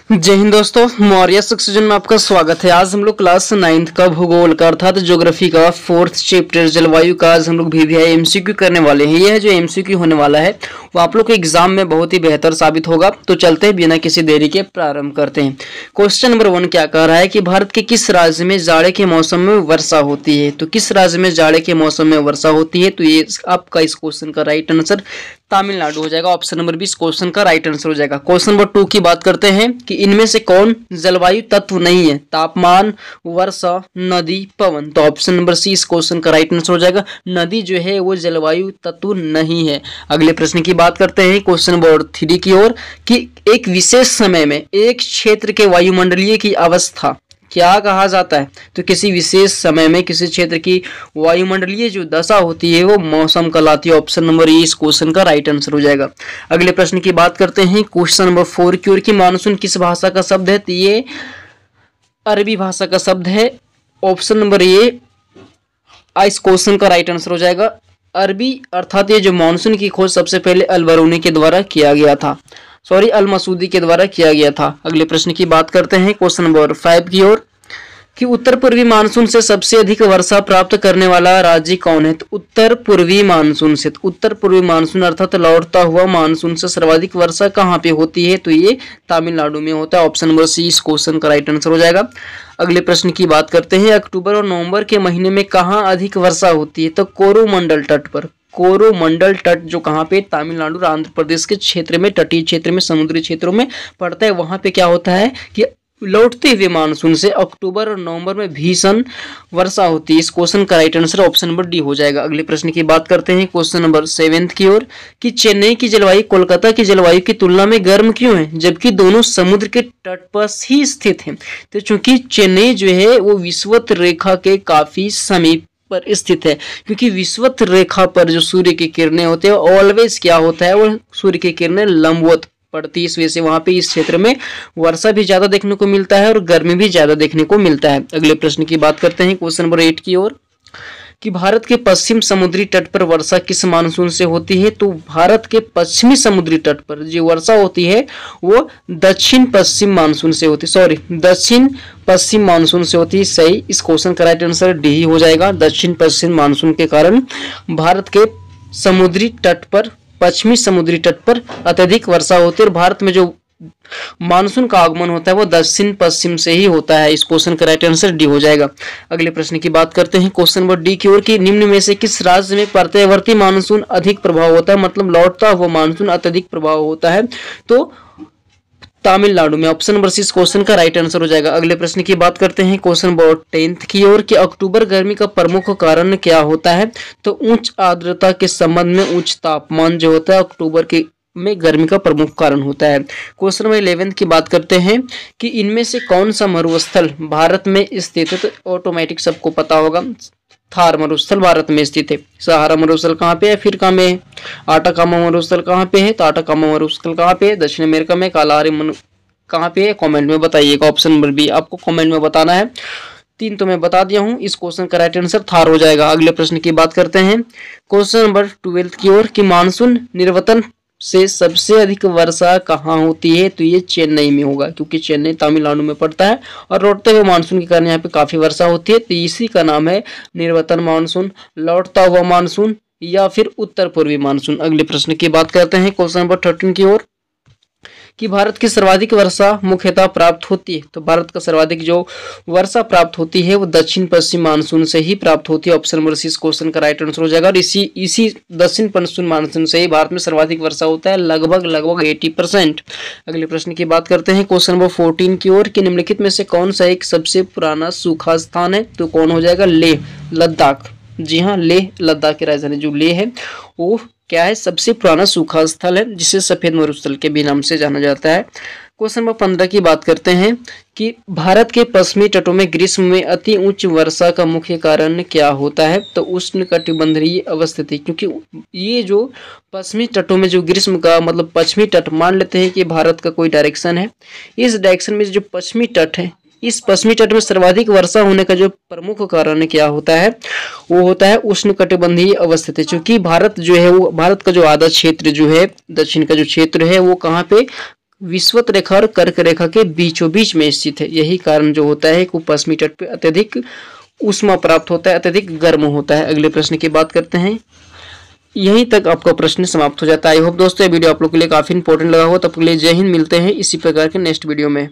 जय हिंद दोस्तों, मौर्य सक्सेशन में आपका स्वागत है। आज हम लोग क्लास 9th का भूगोल का अर्थात ज्योग्राफी का 4th चैप्टर जलवायु का आज हम लोग VVI MCQ करने वाले हैं। यह जो MCQ होने वाला है वो आप लोग के एग्जाम में बहुत ही बेहतर साबित होगा। तो चलते हैं बिना किसी देरी के प्रारंभ करते हैं। क्वेश्चन नंबर 1 क्या कह रहा है कि भारत के किस राज्य में जाड़े के मौसम में वर्षा होती है। तो किस राज्य में जाड़े के मौसम में वर्षा होती है, तो ये आपका इस क्वेश्चन का राइट आंसर तमिलनाडु हो जाएगा। ऑप्शन नंबर 20 क्वेश्चन का राइट आंसर हो जाएगा। क्वेश्चन नंबर 2 की बात करते हैं कि इनमें से कौन जलवायु तत्व नहीं है। तापमान, वर्षा, नदी, पवन। तो ऑप्शन नंबर सी इस क्वेश्चन का राइट आंसर हो जाएगा। नदी जो है वो जलवायु तत्व नहीं है। अगले प्रश्न की बात करते हैं क्वेश्चन नंबर 3 की ओर कि एक विशेष समय में एक क्षेत्र के वायुमंडलीय की अवस्था क्या कहा जाता है। तो किसी विशेष समय में किसी क्षेत्र की वायुमंडलीय जो दशा होती है वो मौसम कहलाती है। ऑप्शन नंबर ए इस क्वेश्चन का राइट आंसर हो जाएगा। अगले प्रश्न की बात करते हैं क्वेश्चन नंबर 4 की ओर की मानसून किस भाषा का शब्द है। तो ये अरबी भाषा का शब्द है। ऑप्शन नंबर ए इस क्वेश्चन का राइट आंसर हो जाएगा। अरबी अर्थात ये जो मानसून की खोज सबसे पहले अल-बरूनी के द्वारा किया गया था, अल-मसूदी के द्वारा किया गया था। अगले प्रश्न की बात करते हैं क्वेश्चन नंबर 5 की ओर कि उत्तर पूर्वी मानसून से सबसे अधिक वर्षा प्राप्त करने वाला राज्य कौन है। तो उत्तर पूर्वी मानसून अर्थात लौटता हुआ मानसून से सर्वाधिक वर्षा कहाँ पे होती है। तो ये तमिलनाडु में होता है। ऑप्शन नंबर सी इस क्वेश्चन का राइट आंसर हो जाएगा। अगले प्रश्न की बात करते हैं अक्टूबर और नवंबर के महीने में कहाँ अधिक वर्षा होती है। तो कोरोमंडल तट पर। कोरोमंडल तट जो कहाँ पे तमिलनाडु और आंध्र प्रदेश के क्षेत्र में, तटीय क्षेत्र में, समुद्री क्षेत्रों में पड़ता है। वहां पे क्या होता है कि लौटते हुए मानसून से अक्टूबर और नवंबर में भीषण वर्षा होती है। इस क्वेश्चन का right answer option number D हो जाएगा। अगले प्रश्न की बात करते हैं क्वेश्चन नंबर 7 की ओर कि चेन्नई की जलवायु कोलकाता की जलवायु की तुलना में गर्म क्यों है, जबकि दोनों समुद्र के तट पर ही स्थित हैं। तो चूंकि चेन्नई जो है वो विषुवत रेखा के काफी समीप पर स्थित है, क्योंकि विषुवत रेखा पर जो सूर्य की किरणें होते हैं ऑलवेज क्या होता है, वो सूर्य की किरणें लंबवत पड़ती है। इस वजह से वहां पे इस क्षेत्र में वर्षा भी ज्यादा देखने को मिलता है और गर्मी भी ज्यादा देखने को मिलता है। अगले प्रश्न की बात करते हैं क्वेश्चन नंबर 8 की ओर कि भारत के पश्चिम समुद्री तट पर वर्षा किस मानसून से होती है। तो भारत के पश्चिमी समुद्री तट पर जो वर्षा होती है वो दक्षिण पश्चिम मानसून से होती है, दक्षिण पश्चिम मानसून से होती है। सही, इस क्वेश्चन का राइट आंसर डी हो जाएगा। दक्षिण पश्चिम मानसून के कारण भारत के समुद्री तट पर, पश्चिमी समुद्री तट पर अत्यधिक वर्षा होती है और भारत में जो मानसून का आगमन होता है वो दक्षिण पश्चिम से ही होता है। इस क्वेश्चन का राइट आंसर डी हो जाएगा। अगले प्रश्न की बात करते हैं क्वेश्चन नंबर डी की ओर कि निम्न में से किस राज्य में प्रत्यवर्ती मानसून अधिक प्रभाव होता है, मतलब लौटता हुआ मानसून अत्यधिक प्रभाव होता है। तो तमिलनाडु में। ऑप्शन नंबर सी इस क्वेश्चन का राइट आंसर हो जाएगा। अगले प्रश्न की बात करते हैं क्वेश्चन नंबर 10 की ओर कि अक्टूबर गर्मी का प्रमुख कारण क्या होता है। तो उच्च आर्द्रता के संबंध में उच्च तापमान जो होता है अक्टूबर के में गर्मी का प्रमुख कारण होता है। क्वेश्चन नंबर 11 की बात करते हैं कि इनमें से कौन सा मरुस्थल भारत में स्थित है। तो ऑटोमेटिक सबको पता होगा, थार मरुस्थल भारत में स्थित है। सहारा मरुस्थल कहाँ पे है, फिर कहाँ में है। आटाकामा मरुस्थल कहाँ पे है, तो आटाकामा मरुस्थल कहाँ पे है, दक्षिण अमेरिका में। कालाहारी कहाँ पे है, कमेंट में बताइएगा। ऑप्शन नंबर बी आपको कमेंट में बताना है। 3 तो मैं बता दिया हूँ। इस क्वेश्चन का राइट आंसर थार हो जाएगा। अगले प्रश्न की बात करते हैं क्वेश्चन नंबर 12 की ओर कि मानसून निर्वतन से सबसे अधिक वर्षा कहाँ होती है। तो ये चेन्नई में होगा, क्योंकि चेन्नई तमिलनाडु में पड़ता है और लौटते हुए मानसून के कारण यहाँ पे काफी वर्षा होती है। तो इसी का नाम है निर्वतन मानसून, लौटता हुआ मानसून या फिर उत्तर पूर्वी मानसून। अगले प्रश्न की बात करते हैं क्वेश्चन नंबर 13 की ओर कि भारत की सर्वाधिक वर्षा मुख्यतः प्राप्त होती है। तो भारत का सर्वाधिक जो वर्षा प्राप्त होती है वो दक्षिण पश्चिम मानसून से ही प्राप्त होती है। ऑप्शन नंबर सी इस क्वेश्चन का राइट आंसर हो जाएगा। और इसी दक्षिण पश्चिम मानसून से ही भारत में सर्वाधिक वर्षा होता है, लगभग 80%। अगले प्रश्न की बात करते हैं क्वेश्चन नंबर 14 की ओर कि निम्नलिखित में से कौन सा एक सबसे पुराना सूखा स्थान है। तो कौन हो जाएगा, लेह लद्दाख। जी हाँ, लेह लद्दाख की राजधानी जो लेह है वो क्या है, सबसे पुराना सूखा स्थल है, जिसे सफेद मरुस्थल के भी नाम से जाना जाता है। क्वेश्चन नंबर 15 की बात करते हैं कि भारत के पश्चिमी तटों में ग्रीष्म में अति उच्च वर्षा का मुख्य कारण क्या होता है। तो उष्णकटिबंधीय अवस्थिति, क्योंकि ये जो पश्चिमी तटों में जो ग्रीष्म का मतलब पश्चिमी तट मान लेते हैं कि भारत का कोई डायरेक्शन है, इस डायरेक्शन में जो पश्चिमी तट है, इस पश्चिमी तट में सर्वाधिक वर्षा होने का जो प्रमुख कारण क्या होता है वो होता है उष्णकटिबंधीय अवस्थिति। क्योंकि भारत जो है वो, भारत का जो आधा क्षेत्र जो है, दक्षिण का जो क्षेत्र है वो कहाँ पे विषुवत रेखा और कर्क रेखा के बीचों बीच में स्थित है। यही कारण जो होता है कि पश्चिमी तट पे अत्यधिक ऊष्मा प्राप्त होता है, अत्यधिक गर्म होता है। अगले प्रश्न की बात करते हैं। यहीं तक आपका प्रश्न समाप्त हो जाता है। आई होप दोस्तों ये वीडियो आप लोग के लिए काफी इंपॉर्टेंट लगा हो। तब के लिए जय हिंद, मिलते हैं इसी प्रकार के नेक्स्ट वीडियो में।